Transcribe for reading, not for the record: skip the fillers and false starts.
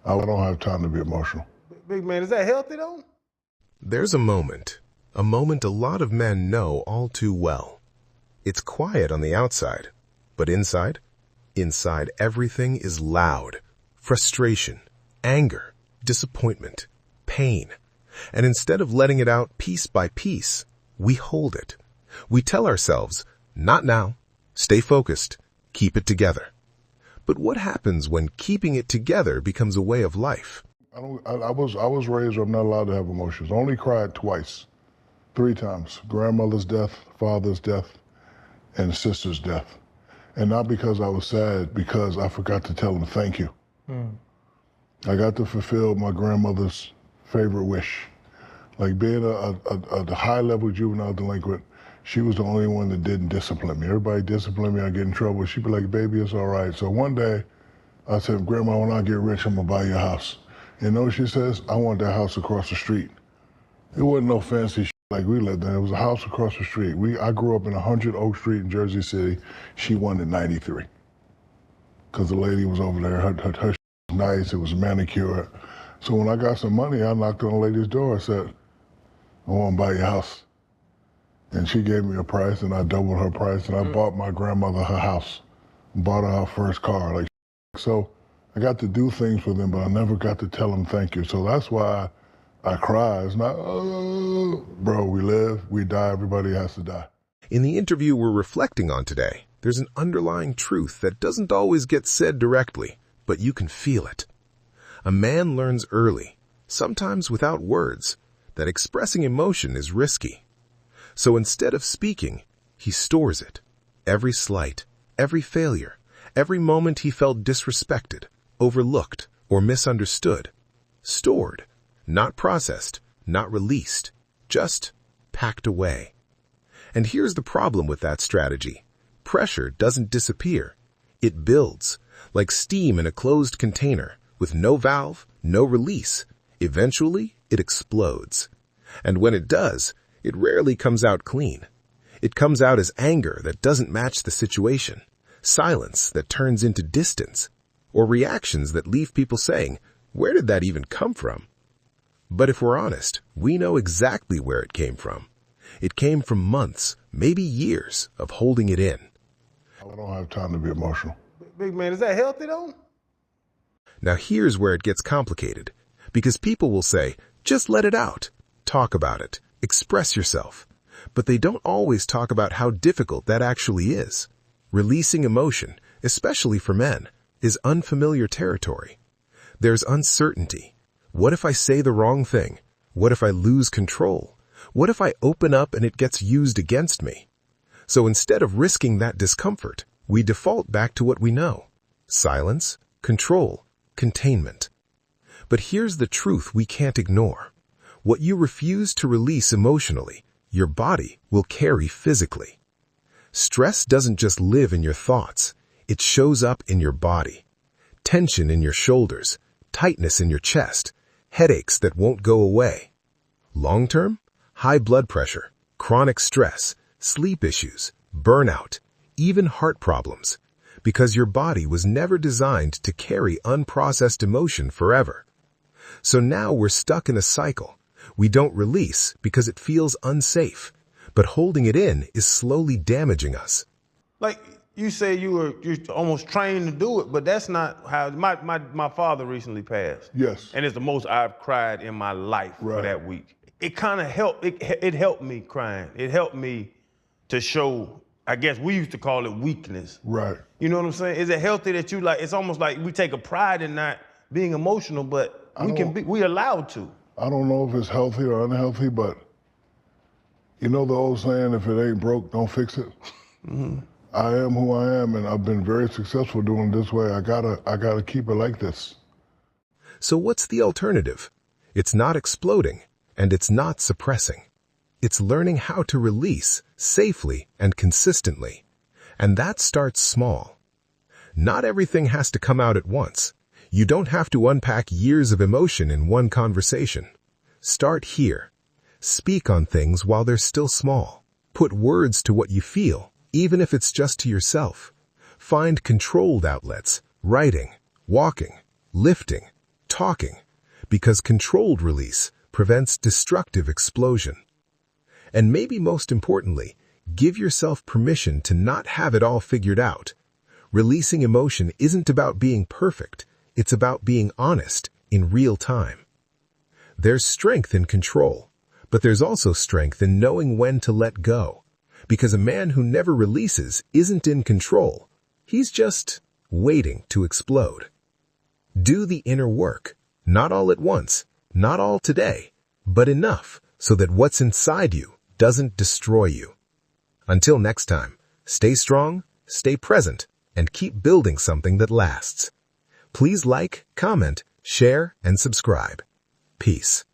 I don't have time to be emotional. Big man, is that healthy though? There's a moment a lot of men know all too well. It's quiet on the outside, but inside everything is loud. Frustration, anger, disappointment, pain. And instead of letting it out piece by piece, we hold it. We tell ourselves, not now, stay focused, keep it together. But what happens when keeping it together becomes a way of life? I was raised where I'm not allowed to have emotions. I only cried twice, 3 times. Grandmother's death, father's death, and sister's death. And not because I was sad, because I forgot to tell them thank you. I got to fulfill my grandmother's favorite wish. Like being a high-level juvenile delinquent, she was the only one that didn't discipline me. Everybody disciplined me, I get in trouble. She'd be like, baby, it's all right. So one day, I said, Grandma, when I get rich, I'm gonna buy you a house. You know what she says? I want that house across the street. It wasn't no fancy shit like we lived in. It was a house across the street. I grew up in 100 Oak Street in Jersey City. She wanted 93. Because the lady was over there, her shit was nice, it was manicured. So when I got some money, I knocked on the lady's door. I said, I want to buy your house. And she gave me a price, and I doubled her price, and I bought my grandmother her house. Bought her her first car. Like, so I got to do things for them, but I never got to tell them thank you. So that's why I cry. It's not, oh, bro, we live, we die, everybody has to die. In the interview we're reflecting on today, there's an underlying truth that doesn't always get said directly, but you can feel it. A man learns early, sometimes without words, that expressing emotion is risky. So instead of speaking, he stores it. Every slight, every failure, every moment he felt disrespected, overlooked, or misunderstood. Stored, not processed, not released, just packed away. And here's the problem with that strategy. Pressure doesn't disappear. It builds, like steam in a closed container, with no valve, no release. Eventually, it explodes. And when it does, it rarely comes out clean. It comes out as anger that doesn't match the situation, silence that turns into distance, or reactions that leave people saying, where did that even come from? But if we're honest, we know exactly where it came from. It came from months, maybe years, of holding it in. I don't have time to be emotional. Big man, is that healthy though? Now here's where it gets complicated, because people will say, just let it out, talk about it, express yourself. But they don't always talk about how difficult that actually is. Releasing emotion, especially for men, is unfamiliar territory. There's uncertainty. What if I say the wrong thing? What if I lose control? What if I open up and it gets used against me? So instead of risking that discomfort, we default back to what we know. Silence, control, containment. But here's the truth we can't ignore. What you refuse to release emotionally, your body will carry physically. Stress doesn't just live in your thoughts, it shows up in your body. Tension in your shoulders, tightness in your chest, headaches that won't go away. Long-term, high blood pressure, chronic stress, sleep issues, burnout, even heart problems, because your body was never designed to carry unprocessed emotion forever. So now we're stuck in a cycle. We don't release because it feels unsafe, but holding it in is slowly damaging us. Like you say you're almost trained to do it, but that's not how, my father recently passed. Yes. And it's the most I've cried in my life for that week. It kind of helped, it helped me crying. It helped me to show, I guess we used to call it weakness. Right. You know what I'm saying? Is it healthy that you like, it's almost like we take a pride in not being emotional, but we allowed to. I don't know if it's healthy or unhealthy, but you know the old saying, if it ain't broke, don't fix it? I am who I am, and I've been very successful doing it this way. I gotta keep it like this. So what's the alternative? It's not exploding, and it's not suppressing. It's learning how to release safely and consistently. And that starts small. Not everything has to come out at once. You don't have to unpack years of emotion in one conversation. Start here. Speak on things while they're still small. Put words to what you feel, even if it's just to yourself. Find controlled outlets, writing, walking, lifting, talking, because controlled release prevents destructive explosion. And maybe most importantly, give yourself permission to not have it all figured out. Releasing emotion isn't about being perfect, it's about being honest in real time. There's strength in control, but there's also strength in knowing when to let go. Because a man who never releases isn't in control. He's just waiting to explode. Do the inner work, not all at once, not all today, but enough so that what's inside you doesn't destroy you. Until next time, stay strong, stay present, and keep building something that lasts. Please like, comment, share, and subscribe. Peace.